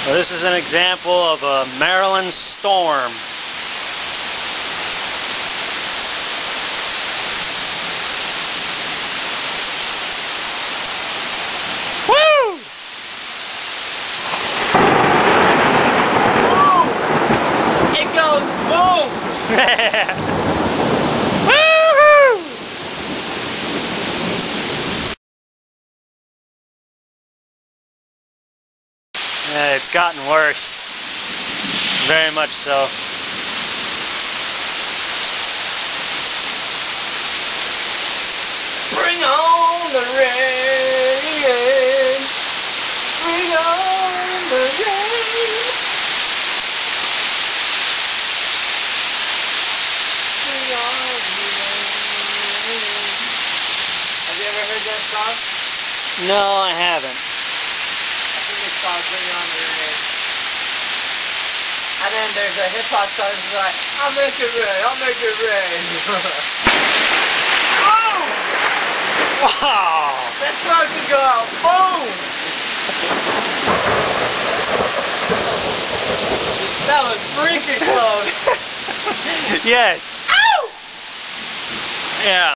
Well, this is an example of a Maryland storm. Woo! Boom! It goes boom! Woo-hoo! It's gotten worse. Very much so. Bring on the rain! Bring on the rain! Bring on the rain! Have you ever heard that song? No, I haven't. I think it's called Bring on the rain. And then there's a hip hop song that's like, I'll make it rain, I'll make it rain. Boom! Wow! That song could go out. Boom! That was freaking close. Yes. Ow! Yeah.